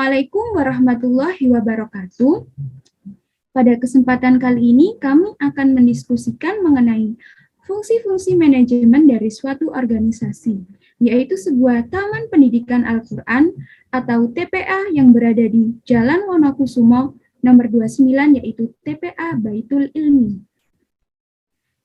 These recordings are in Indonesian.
Assalamualaikum warahmatullahi wabarakatuh. Pada kesempatan kali ini, kami akan mendiskusikan mengenai fungsi-fungsi manajemen dari suatu organisasi, yaitu sebuah Taman Pendidikan Al-Quran atau TPA yang berada di Jalan Wonokusumo nomor 29, yaitu TPA Baitul Ilmi.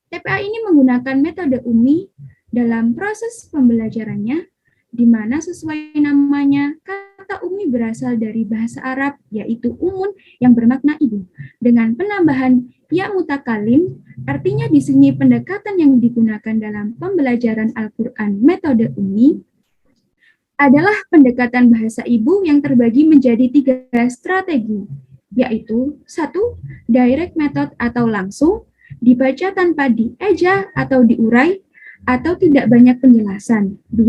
TPA ini menggunakan metode UMI dalam proses pembelajarannya, di mana sesuai namanya, kata UMI berasal dari bahasa Arab, yaitu umun yang bermakna ibu. Dengan penambahan ya mutakalim, artinya di sini pendekatan yang digunakan dalam pembelajaran Al-Quran metode UMI adalah pendekatan bahasa ibu yang terbagi menjadi 3 strategi, yaitu 1. Direct method atau langsung, dibaca tanpa dieja atau diurai, atau tidak banyak penjelasan. 2.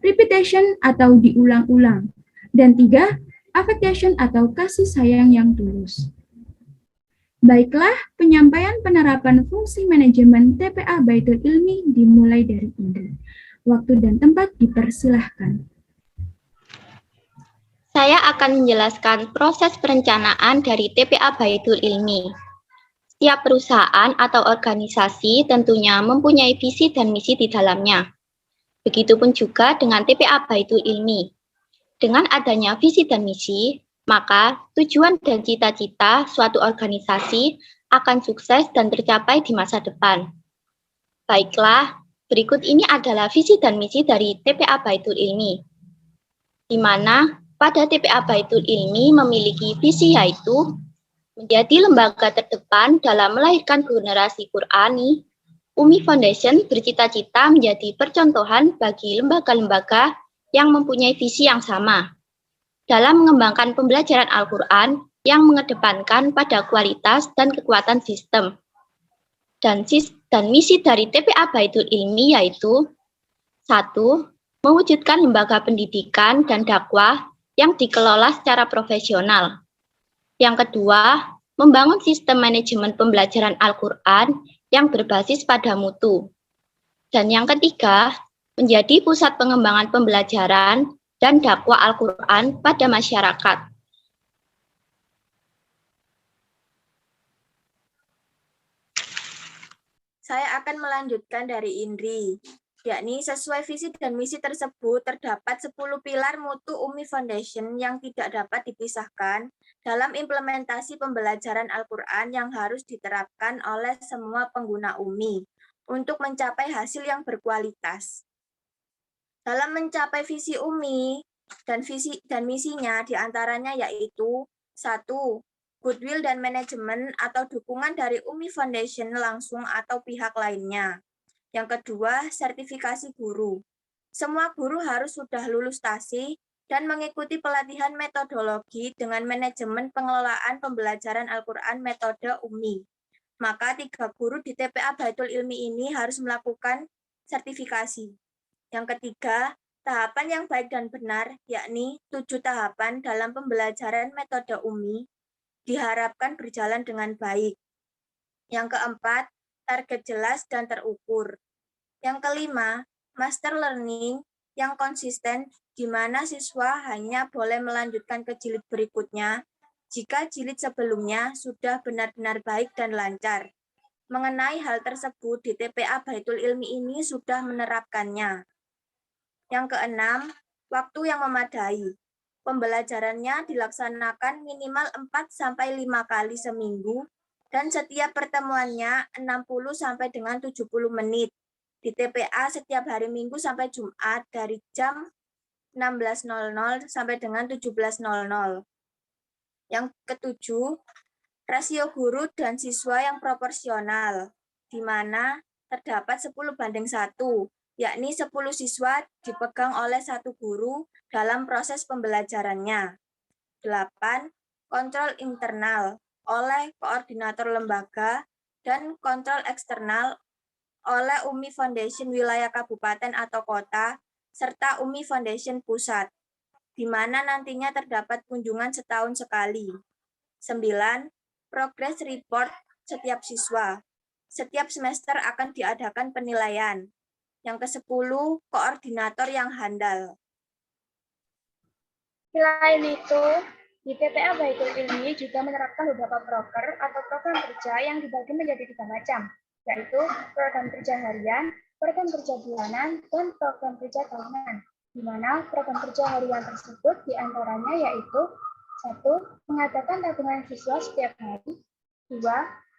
Repetition atau diulang-ulang. Dan 3. Affection atau kasih sayang yang tulus. Baiklah, penyampaian penerapan fungsi manajemen TPA Baitul Ilmi dimulai dari ini. Waktu dan tempat dipersilahkan. Saya akan menjelaskan proses perencanaan dari TPA Baitul Ilmi. Setiap perusahaan atau organisasi tentunya mempunyai visi dan misi di dalamnya. Begitupun juga dengan TPA Baitul Ilmi. Dengan adanya visi dan misi, maka tujuan dan cita-cita suatu organisasi akan sukses dan tercapai di masa depan. Baiklah, berikut ini adalah visi dan misi dari TPA Baitul Ilmi, di mana pada TPA Baitul Ilmi memiliki visi yaitu menjadi lembaga terdepan dalam melahirkan generasi Qurani. UMI Foundation bercita-cita menjadi percontohan bagi lembaga-lembaga yang mempunyai visi yang sama dalam mengembangkan pembelajaran Al-Quran yang mengedepankan pada kualitas dan kekuatan sistem. Dan misi dari TPA Baitul Ilmi yaitu 1. Mewujudkan lembaga pendidikan dan dakwah yang dikelola secara profesional. Yang kedua, membangun sistem manajemen pembelajaran Al-Quran yang berbasis pada mutu. Dan yang ketiga, menjadi pusat pengembangan pembelajaran dan dakwah Al-Quran pada masyarakat. Saya akan melanjutkan dari Indri, yakni sesuai visi dan misi tersebut terdapat 10 pilar mutu UMI Foundation yang tidak dapat dipisahkan dalam implementasi pembelajaran Al-Quran yang harus diterapkan oleh semua pengguna UMI untuk mencapai hasil yang berkualitas. Dalam mencapai visi UMI dan misinya diantaranya yaitu 1. Goodwill dan manajemen atau dukungan dari UMI Foundation langsung atau pihak lainnya. Yang kedua, sertifikasi guru. Semua guru harus sudah lulus TASI dan mengikuti pelatihan metodologi dengan manajemen pengelolaan pembelajaran Al-Quran metode UMI. Maka 3 guru di TPA Baitul Ilmi ini harus melakukan sertifikasi. Yang ketiga, tahapan yang baik dan benar, yakni 7 tahapan dalam pembelajaran metode UMI, diharapkan berjalan dengan baik. Yang keempat, target jelas dan terukur. Yang kelima, master learning yang konsisten, di mana siswa hanya boleh melanjutkan ke jilid berikutnya jika jilid sebelumnya sudah benar-benar baik dan lancar. Mengenai hal tersebut, di TPA Baitul Ilmi ini sudah menerapkannya. Yang keenam, waktu yang memadai. Pembelajarannya dilaksanakan minimal 4-5 kali seminggu dan setiap pertemuannya 60 sampai dengan 70 menit. Di TPA setiap hari Minggu sampai Jumat dari jam 16.00 sampai dengan 17.00. Yang ketujuh, rasio guru dan siswa yang proporsional, di mana terdapat 10:1, yakni 10 siswa dipegang oleh 1 guru dalam proses pembelajarannya. 8. Kontrol internal oleh koordinator lembaga dan kontrol eksternal oleh UMI Foundation wilayah kabupaten atau kota, serta UMI Foundation pusat, di mana nantinya terdapat kunjungan setahun sekali. 9. Progress report setiap siswa. Setiap semester akan diadakan penilaian. Yang ke-10, koordinator yang handal. Selain itu, di TPA Baitul Ilmi juga menerapkan beberapa proker atau program kerja yang dibagi menjadi 3 macam, yaitu program kerja harian, program kerja bulanan, dan program kerja tahunan. Di mana program kerja harian tersebut diantaranya yaitu 1. Mengadakan tabungan siswa setiap hari, 2.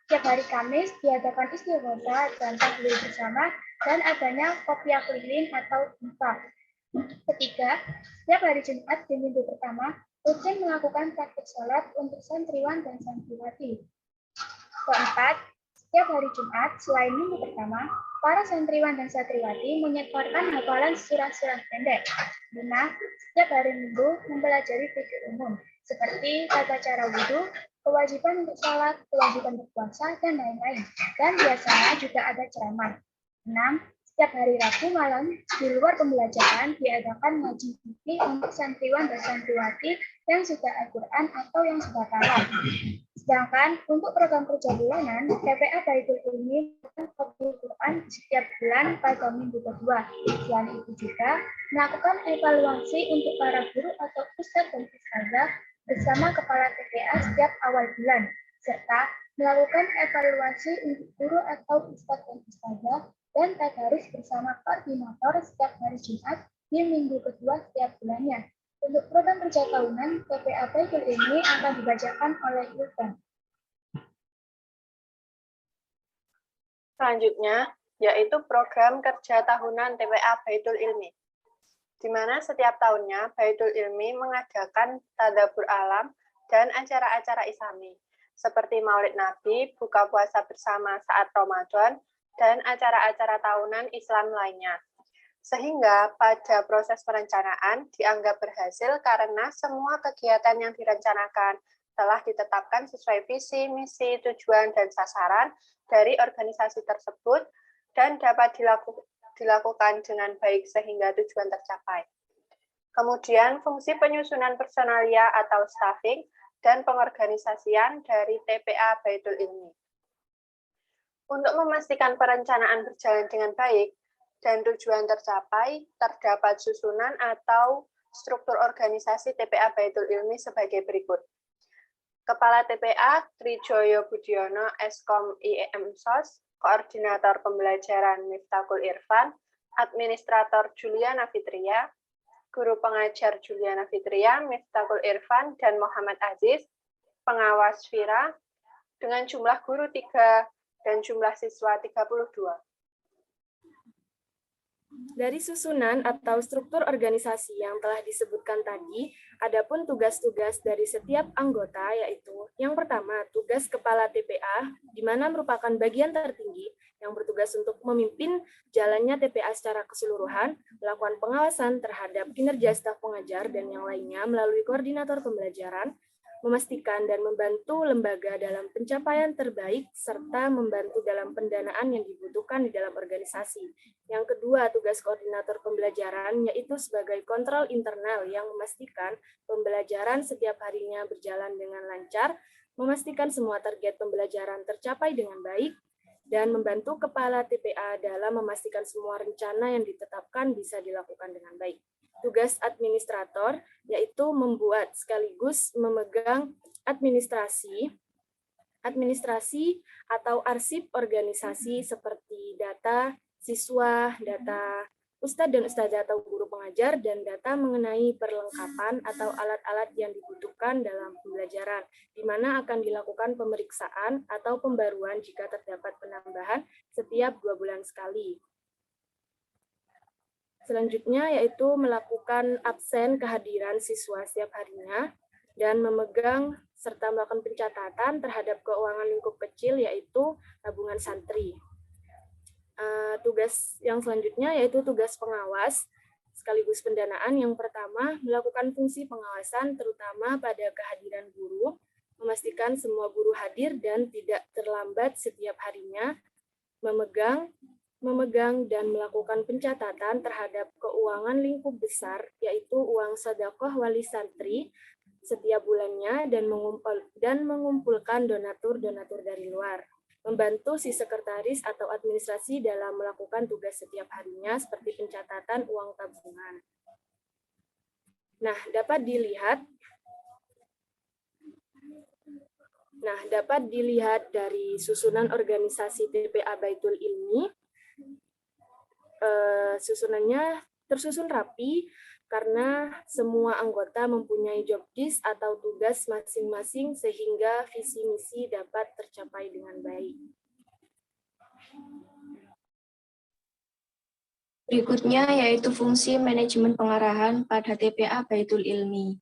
Setiap hari Kamis diadakan istighosah dan takbir bersama dan adanya kopiah keliling atau infak. Ketiga, setiap hari Jumat di minggu pertama, rutin melakukan praktik sholat untuk santriwan dan santriwati. Keempat, setiap hari Jumat selain minggu pertama, para santriwan dan santriwati menyetorkan hafalan surah-surah pendek. 5. Setiap hari Minggu mempelajari fikih umum, seperti tata cara wudhu, kewajiban untuk sholat, kewajiban berpuasa, dan lain-lain. Dan biasanya juga ada ceramah. 6. Setiap hari Rabu malam, di luar pembelajaran, diadakan ngaji fikih untuk santriwan dan santriwati yang sudah Al-Quran atau yang sudah tamat. Sedangkan untuk program kerja bulanan, TPA Baitul Ilmi melakukan Quran setiap bulan pada minggu kedua. Selain itu juga melakukan evaluasi untuk para guru atau ustadz dan ustadzah bersama kepala TPA setiap awal bulan, serta melakukan evaluasi untuk guru atau ustadz dan ustadzah dan tadarus bersama koordinator setiap hari Jumat di minggu kedua setiap bulannya. Untuk program kerja tahunan, TPA Baitul Ilmi akan dibacakan oleh Ilham. Selanjutnya, yaitu program kerja tahunan TPA Baitul Ilmi, di mana setiap tahunnya Baitul Ilmi mengadakan tadabbur alam dan acara-acara islami, seperti Maulid Nabi, buka puasa bersama saat Ramadan, dan acara-acara tahunan Islam lainnya. Sehingga pada proses perencanaan dianggap berhasil karena semua kegiatan yang direncanakan telah ditetapkan sesuai visi, misi, tujuan, dan sasaran dari organisasi tersebut dan dapat dilakukan dengan baik sehingga tujuan tercapai. Kemudian fungsi penyusunan personalia atau staffing dan pengorganisasian dari TPA Baitul Ilmi. Untuk memastikan perencanaan berjalan dengan baik dan tujuan tercapai, terdapat susunan atau struktur organisasi TPA Baitul Ilmi sebagai berikut. Kepala TPA Trijoyo Budiono Eskom IEM-SOS, Koordinator Pembelajaran Miftahul Irfan, Administrator Juliana Fitria, Guru Pengajar Juliana Fitria, Miftahul Irfan, dan Muhammad Aziz, Pengawas Fira, dengan jumlah guru 3 dan jumlah siswa 32. Dari susunan atau struktur organisasi yang telah disebutkan tadi, adapun tugas-tugas dari setiap anggota yaitu yang pertama, tugas Kepala TPA, di mana merupakan bagian tertinggi yang bertugas untuk memimpin jalannya TPA secara keseluruhan, melakukan pengawasan terhadap kinerja staf pengajar dan yang lainnya melalui koordinator pembelajaran, memastikan dan membantu lembaga dalam pencapaian terbaik, serta membantu dalam pendanaan yang dibutuhkan di dalam organisasi. Yang kedua, tugas koordinator pembelajaran, yaitu sebagai kontrol internal yang memastikan pembelajaran setiap harinya berjalan dengan lancar, memastikan semua target pembelajaran tercapai dengan baik, dan membantu Kepala TPA dalam memastikan semua rencana yang ditetapkan bisa dilakukan dengan baik. Tugas administrator, yaitu membuat sekaligus memegang administrasi atau arsip organisasi seperti data siswa, data ustadz dan ustadzah atau guru pengajar, dan data mengenai perlengkapan atau alat-alat yang dibutuhkan dalam pembelajaran, di mana akan dilakukan pemeriksaan atau pembaruan jika terdapat penambahan setiap 2 bulan sekali. Selanjutnya yaitu melakukan absen kehadiran siswa setiap harinya dan memegang serta melakukan pencatatan terhadap keuangan lingkup kecil yaitu tabungan santri. Tugas yang selanjutnya yaitu tugas pengawas sekaligus pendanaan. Yang pertama, melakukan fungsi pengawasan terutama pada kehadiran guru, memastikan semua guru hadir dan tidak terlambat setiap harinya, memegang dan melakukan pencatatan terhadap keuangan lingkup besar, yaitu uang sedekah wali santri setiap bulannya, dan mengumpulkan donatur-donatur dari luar. Membantu si sekretaris atau administrasi dalam melakukan tugas setiap harinya seperti pencatatan uang tabungan. Nah, dapat dilihat dari susunan organisasi TPA Baitul Ilmi. Susunannya tersusun rapi karena semua anggota mempunyai job desk atau tugas masing-masing sehingga visi misi dapat tercapai dengan baik. Berikutnya yaitu fungsi manajemen pengarahan pada TPA Baitul Ilmi.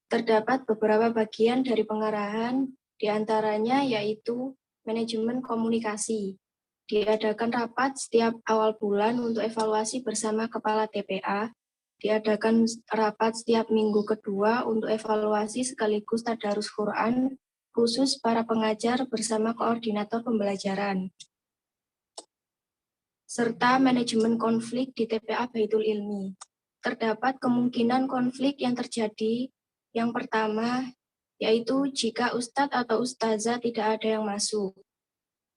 Terdapat beberapa bagian dari pengarahan, diantaranya yaitu manajemen komunikasi. Diadakan rapat setiap awal bulan untuk evaluasi bersama Kepala TPA. Diadakan rapat setiap minggu kedua untuk evaluasi sekaligus tadarus Quran, khusus para pengajar bersama koordinator pembelajaran. Serta manajemen konflik di TPA Baitul Ilmi. Terdapat kemungkinan konflik yang terjadi. Yang pertama, yaitu jika ustadz atau ustazah tidak ada yang masuk.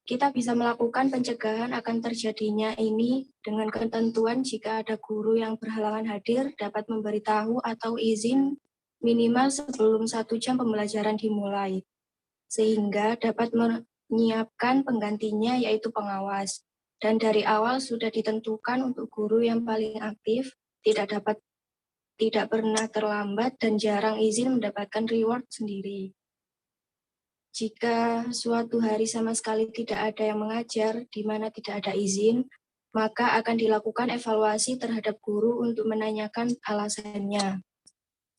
Kita bisa melakukan pencegahan akan terjadinya ini dengan ketentuan jika ada guru yang berhalangan hadir dapat memberitahu atau izin minimal sebelum 1 jam pembelajaran dimulai, sehingga dapat menyiapkan penggantinya yaitu pengawas. Dan dari awal sudah ditentukan untuk guru yang paling aktif, tidak pernah terlambat dan jarang izin mendapatkan reward sendiri. Jika suatu hari sama sekali tidak ada yang mengajar, di mana tidak ada izin, maka akan dilakukan evaluasi terhadap guru untuk menanyakan alasannya.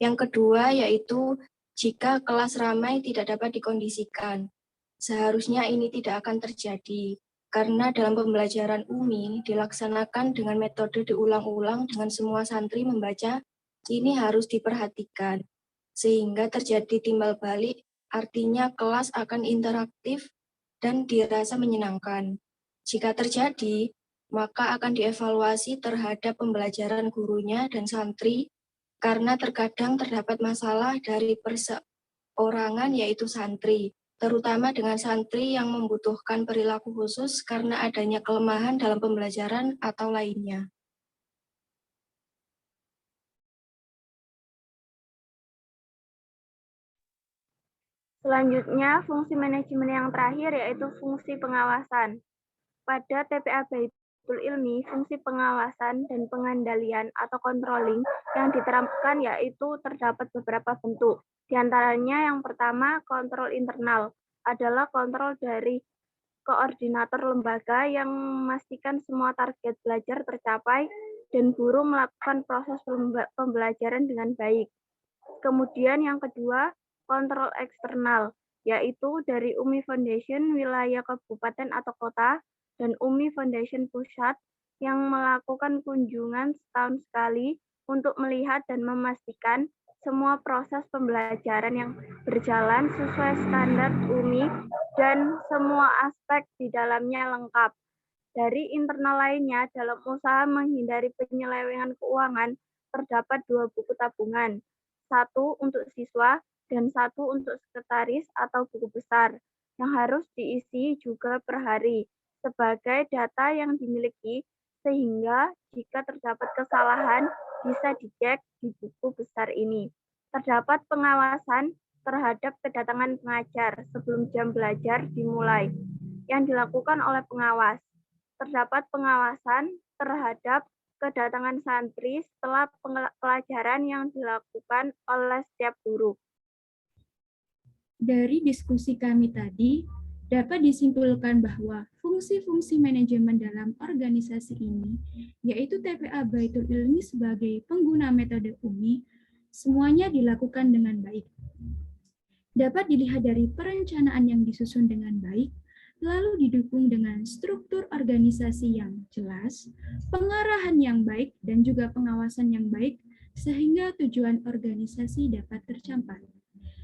Yang kedua yaitu jika kelas ramai tidak dapat dikondisikan. Seharusnya ini tidak akan terjadi, karena dalam pembelajaran UMI dilaksanakan dengan metode diulang-ulang dengan semua santri membaca, ini harus diperhatikan, sehingga terjadi timbal balik. Artinya kelas akan interaktif dan dirasa menyenangkan. Jika terjadi, maka akan dievaluasi terhadap pembelajaran gurunya dan santri, karena terkadang terdapat masalah dari perseorangan yaitu santri, terutama dengan santri yang membutuhkan perilaku khusus karena adanya kelemahan dalam pembelajaran atau lainnya. Selanjutnya, fungsi manajemen yang terakhir yaitu fungsi pengawasan. Pada TPA Baitul Ilmi, fungsi pengawasan dan pengendalian atau controlling yang diterapkan yaitu terdapat beberapa bentuk. Di antaranya yang pertama, kontrol internal adalah kontrol dari koordinator lembaga yang memastikan semua target belajar tercapai dan guru melakukan proses pembelajaran dengan baik. Kemudian yang kedua, kontrol eksternal, yaitu dari UMI Foundation wilayah kabupaten atau kota dan UMI Foundation pusat yang melakukan kunjungan setahun sekali untuk melihat dan memastikan semua proses pembelajaran yang berjalan sesuai standar UMI dan semua aspek di dalamnya lengkap. Dari internal lainnya, dalam usaha menghindari penyelewengan keuangan, terdapat 2 buku tabungan, 1 untuk siswa dan 1 untuk sekretaris atau buku besar, yang harus diisi juga per hari, sebagai data yang dimiliki, sehingga jika terdapat kesalahan, bisa dicek di buku besar ini. Terdapat pengawasan terhadap kedatangan pengajar sebelum jam belajar dimulai, yang dilakukan oleh pengawas. Terdapat pengawasan terhadap kedatangan santri setelah pelajaran yang dilakukan oleh setiap guru. Dari diskusi kami tadi, dapat disimpulkan bahwa fungsi-fungsi manajemen dalam organisasi ini, yaitu TPA Baitul Ilmi sebagai pengguna metode UMI, semuanya dilakukan dengan baik. Dapat dilihat dari perencanaan yang disusun dengan baik, lalu didukung dengan struktur organisasi yang jelas, pengarahan yang baik, dan juga pengawasan yang baik, sehingga tujuan organisasi dapat tercapai.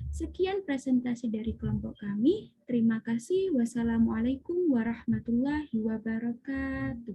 Sekian presentasi dari kelompok kami. Terima kasih. Wassalamualaikum warahmatullahi wabarakatuh.